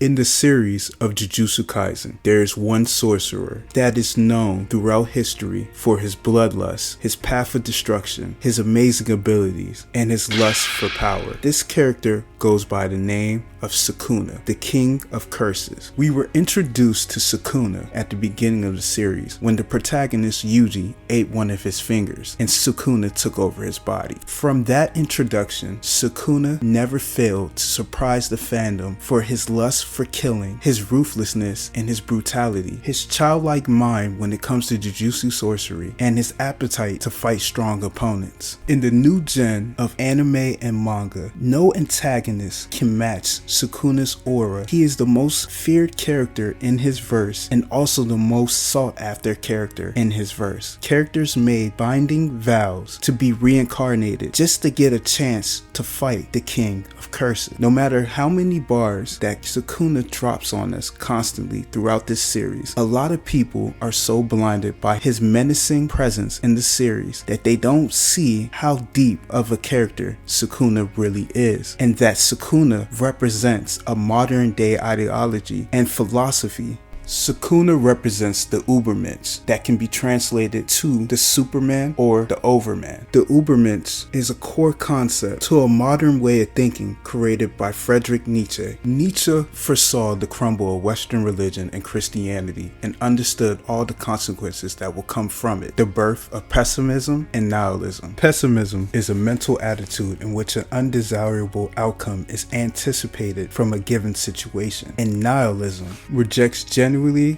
In the series of Jujutsu Kaisen, there is one sorcerer that is known throughout history for his bloodlust, his path of destruction, his amazing abilities, and his lust for power. This character goes by the name of Sukuna, the King of Curses. We were introduced to Sukuna at the beginning of the series when the protagonist Yuji ate one of his fingers and Sukuna took over his body. From that introduction, Sukuna never failed to surprise the fandom for his lust for killing, his ruthlessness, and his brutality, his childlike mind when it comes to Jujutsu sorcery, and his appetite to fight strong opponents. In the new gen of anime and manga, no antagonist can match Sukuna's aura. He is the most feared character in his verse and also the most sought after character in his verse. Characters made binding vows to be reincarnated just to get a chance to fight the King of Curses. No matter how many bars that Sukuna drops on us constantly throughout this series, a lot of people are so blinded by his menacing presence in the series that they don't see how deep of a character Sukuna really is, and that Sukuna represents a modern day ideology and philosophy. Sukuna represents the Ubermensch that can be translated to the Superman or the Overman. The Ubermensch is a core concept to a modern way of thinking created by Friedrich Nietzsche. Nietzsche foresaw the crumble of Western religion and Christianity and understood all the consequences that will come from it. The birth of pessimism and nihilism. Pessimism is a mental attitude in which an undesirable outcome is anticipated from a given situation, and nihilism rejects genuine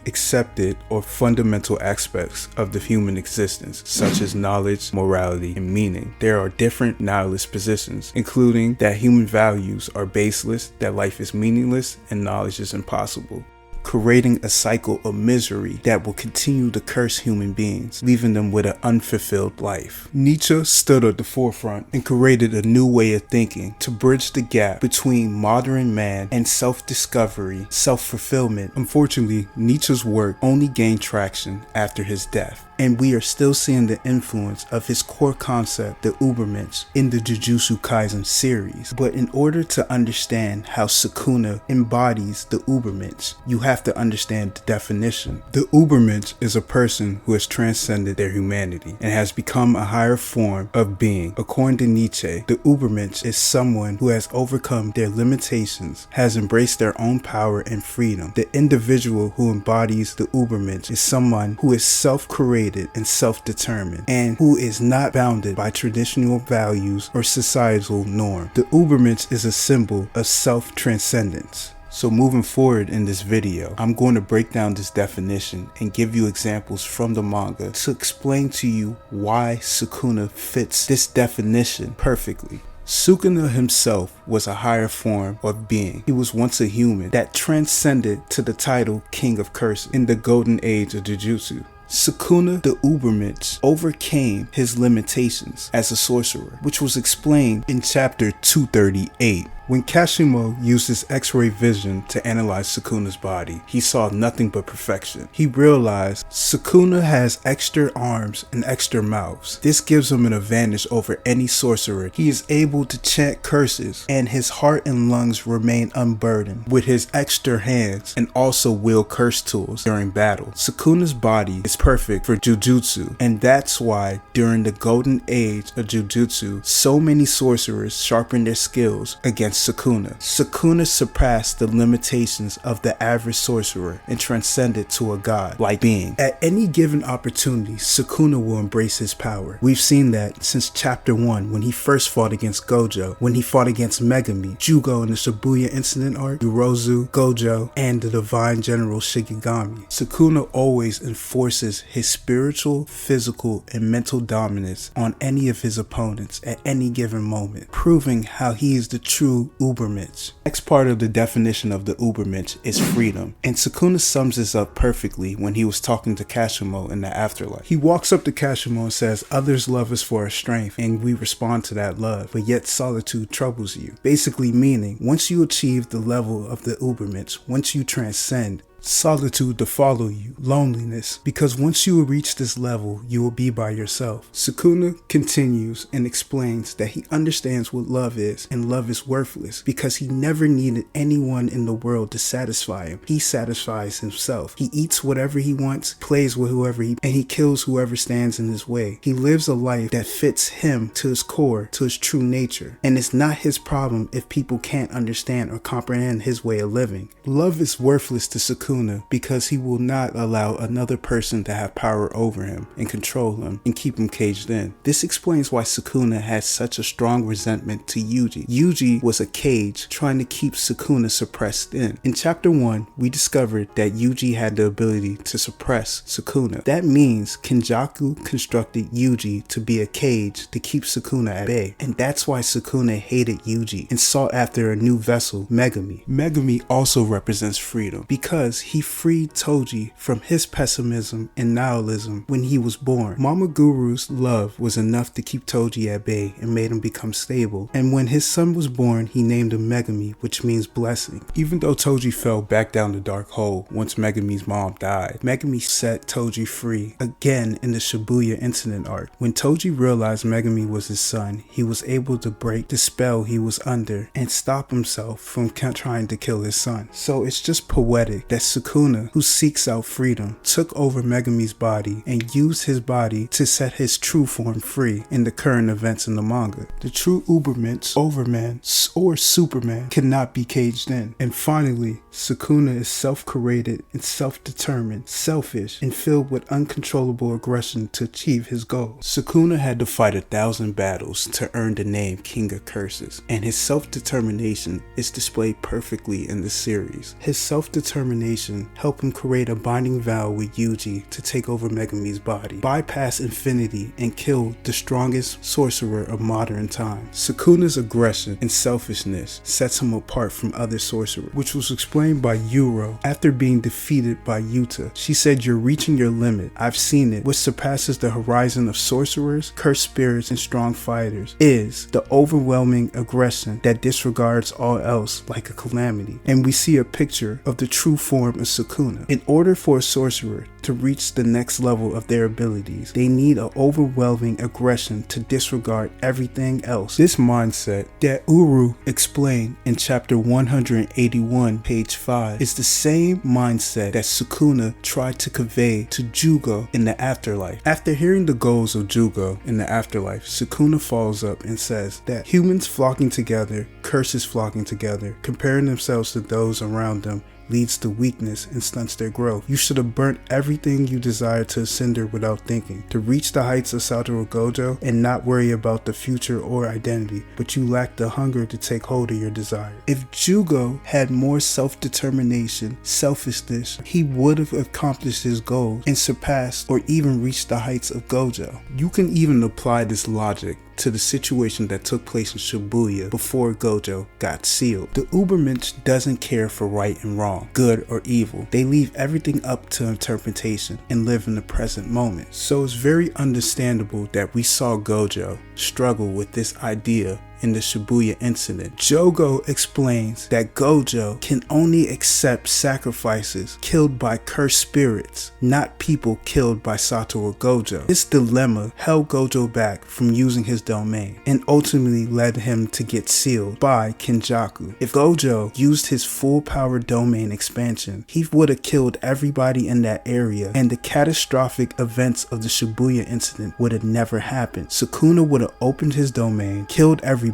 accepted or fundamental aspects of the human existence, such as knowledge, morality, and meaning. There are different nihilist positions, including that human values are baseless, that life is meaningless, and knowledge is impossible, creating a cycle of misery that will continue to curse human beings, leaving them with an unfulfilled life. Nietzsche stood at the forefront and created a new way of thinking to bridge the gap between modern man and self-discovery, self-fulfillment. Unfortunately, Nietzsche's work only gained traction after his death, and we are still seeing the influence of his core concept, the Ubermensch, in the Jujutsu Kaisen series. But in order to understand how Sukuna embodies the Ubermensch, you have to understand the definition. The Ubermensch is a person who has transcended their humanity and has become a higher form of being. According to Nietzsche, the Ubermensch is someone who has overcome their limitations, has embraced their own power and freedom. The individual who embodies the Ubermensch is someone who is self-created and self-determined, and who is not bounded by traditional values or societal norms. The Ubermensch is a symbol of self-transcendence. So moving forward in this video, I'm going to break down this definition and give you examples from the manga to explain to you why Sukuna fits this definition perfectly. Sukuna himself was a higher form of being. He was once a human that transcended to the title King of Curses in the golden age of Jujutsu. Sukuna the Ubermensch overcame his limitations as a sorcerer, which was explained in chapter 238. When Kashimo used his X-ray vision to analyze Sukuna's body, he saw nothing but perfection. He realized Sukuna has extra arms and extra mouths. This gives him an advantage over any sorcerer. He is able to chant curses, and his heart and lungs remain unburdened with his extra hands, and also wield curse tools during battle. Sukuna's body is perfect for Jujutsu, and that's why during the golden age of Jujutsu, so many sorcerers sharpened their skills against Sukuna. Sukuna surpassed the limitations of the average sorcerer and transcended to a god-like being. At any given opportunity, Sukuna will embrace his power. We've seen that since chapter 1 when he first fought against Gojo, when he fought against Megumi, Jugo in the Shibuya Incident arc, Yurozu, Gojo, and the Divine General Shikigami. Sukuna always enforces his spiritual, physical, and mental dominance on any of his opponents at any given moment, proving how he is the true Ubermensch. Next part of the definition of the Ubermensch is freedom, and Sukuna sums this up perfectly when he was talking to Kashimo in the afterlife. He walks up to Kashimo and says, "Others love us for our strength, and we respond to that love, but yet solitude troubles you." Basically meaning, once you achieve the level of the Ubermensch, once you transcend, solitude to follow you, loneliness, because once you reach this level, you will be by yourself. Sukuna continues and explains that he understands what love is, and love is worthless because he never needed anyone in the world to satisfy him. He satisfies himself. He eats whatever he wants, plays with whoever and he kills whoever stands in his way. He lives a life that fits him to his core, to his true nature, and it's not his problem if people can't understand or comprehend his way of living. Love is worthless to Sukuna because he will not allow another person to have power over him and control him and keep him caged in. This explains why Sukuna has such a strong resentment to Yuji. Yuji was a cage trying to keep Sukuna suppressed in. In chapter 1, we discovered that Yuji had the ability to suppress Sukuna. That means Kenjaku constructed Yuji to be a cage to keep Sukuna at bay, and that's why Sukuna hated Yuji and sought after a new vessel, Megumi. Megumi also represents freedom because he freed Toji from his pessimism and nihilism when he was born. Mama Guru's love was enough to keep Toji at bay and made him become stable, and when his son was born, he named him Megumi, which means blessing. Even though Toji fell back down the dark hole once Megumi's mom died, Megumi set Toji free again in the Shibuya incident arc. When Toji realized Megumi was his son, he was able to break the spell he was under and stop himself from trying to kill his son. So it's just poetic that Sukuna, who seeks out freedom, took over Megumi's body and used his body to set his true form free in the current events in the manga. The true Uberman, Overman, or Superman cannot be caged in. And finally, Sukuna is self-created and self-determined, selfish, and filled with uncontrollable aggression to achieve his goals. Sukuna had to fight 1,000 battles to earn the name King of Curses, and his self-determination is displayed perfectly in the series. His self-determination helped him create a binding vow with Yuji to take over Megumi's body, bypass infinity, and kill the strongest sorcerer of modern times. Sukuna's aggression and selfishness sets him apart from other sorcerers, which was explained by Yuro after being defeated by Yuta. She said, "You're reaching your limit. I've seen it. What surpasses the horizon of sorcerers, cursed spirits, and strong fighters is the overwhelming aggression that disregards all else like a calamity." And we see a picture of the true form of Sukuna. In order for a sorcerer to reach the next level of their abilities, they need an overwhelming aggression to disregard everything else. This mindset that Uru explained in chapter 181, page 5, is the same mindset that Sukuna tried to convey to Jugo in the afterlife. After hearing the goals of Jugo in the afterlife, Sukuna follows up and says that humans flocking together, curses flocking together, comparing themselves to those around them, leads to weakness and stunts their growth. You should have burnt everything you desire to a cinder without thinking, to reach the heights of Satoru Gojo and not worry about the future or identity, but you lack the hunger to take hold of your desire. If Jugo had more self-determination, selfishness, he would have accomplished his goals and surpassed or even reached the heights of Gojo. You can even apply this logic to the situation that took place in Shibuya before Gojo got sealed. The Ubermensch doesn't care for right and wrong, good or evil. They leave everything up to interpretation and live in the present moment. So it's very understandable that we saw Gojo struggle with this idea in the Shibuya incident. Jogo explains that Gojo can only accept sacrifices killed by cursed spirits, not people killed by Satoru Gojo. This dilemma held Gojo back from using his domain and ultimately led him to get sealed by Kenjaku. If Gojo used his full power domain expansion, he would have killed everybody in that area and the catastrophic events of the Shibuya incident would have never happened. Sukuna would have opened his domain, killed everybody,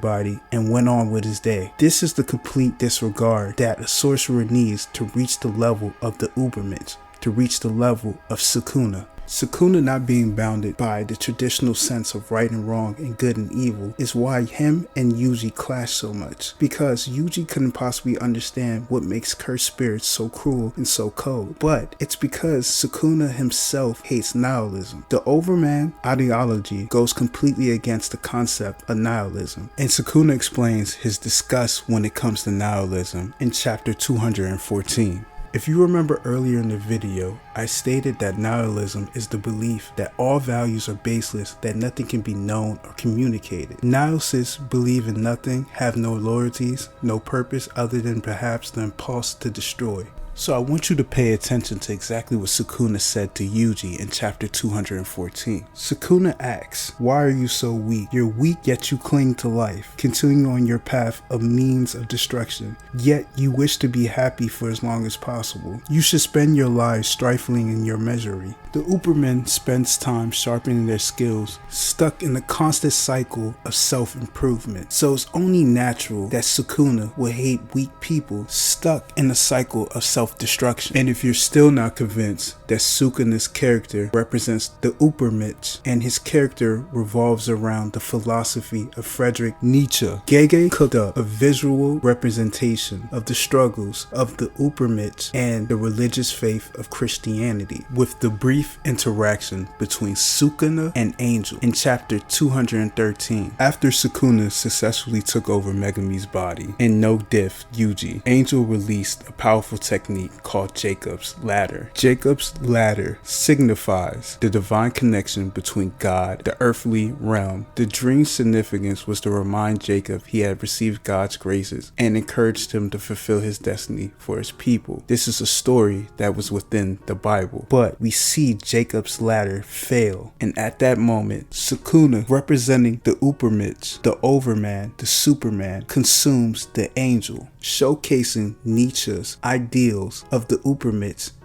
and went on with his day. This is the complete disregard that a sorcerer needs to reach the level of the Ubermensch, to reach the level of Sukuna. Sukuna not being bounded by the traditional sense of right and wrong and good and evil is why him and Yuji clash so much, because Yuji couldn't possibly understand what makes cursed spirits so cruel and so cold, but it's because Sukuna himself hates nihilism. The Overman ideology goes completely against the concept of nihilism, and Sukuna explains his disgust when it comes to nihilism in chapter 214. If you remember earlier in the video, I stated that nihilism is the belief that all values are baseless, that nothing can be known or communicated. Nihilists believe in nothing, have no loyalties, no purpose other than perhaps the impulse to destroy. So I want you to pay attention to exactly what Sukuna said to Yuji in chapter 214. Sukuna asks, "Why are you so weak? You're weak, yet you cling to life, continuing on your path of means of destruction, yet you wish to be happy for as long as possible. You should spend your lives trifling in your misery." The Uberman spends time sharpening their skills, stuck in a constant cycle of self-improvement. So it's only natural that Sukuna will hate weak people stuck in a cycle of self-destruction. And if you're still not convinced that Sukuna's character represents the Uberman and his character revolves around the philosophy of Friedrich Nietzsche, Gege cooked up a visual representation of the struggles of the Uberman and the religious faith of Christianity, with the brief interaction between Sukuna and Angel in chapter 213. After Sukuna successfully took over Megumi's body and no diff Yuji, Angel released a powerful technique called Jacob's Ladder. Jacob's Ladder signifies the divine connection between God, the earthly realm. The dream's significance was to remind Jacob he had received God's graces and encouraged him to fulfill his destiny for his people. This is a story that was within the Bible, but we see Jacob's ladder fail, and at that moment Sukuna, representing the Uberman, the Overman, the Superman, consumes the Angel, showcasing Nietzsche's ideals of the Uberman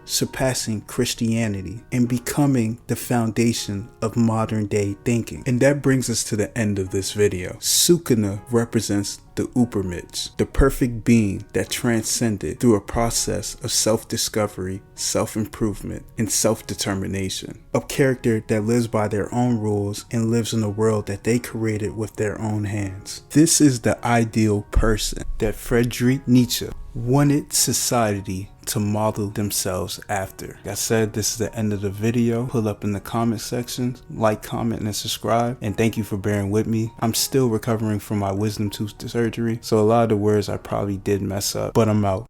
surpassing Christianity and becoming the foundation of modern day thinking. And that brings us to the end of this video. Sukuna represents the Uberman, the perfect being that transcended through a process of self-discovery, self-improvement, and self-determination. A character that lives by their own rules and lives in a world that they created with their own hands. This is the ideal person that Friedrich Nietzsche wanted society to model themselves after. Like I said, this is the end of the video. Pull up in the comment section, like, comment, and subscribe. And thank you for bearing with me. I'm still recovering from my wisdom tooth surgery, so a lot of the words I probably did mess up, but I'm out.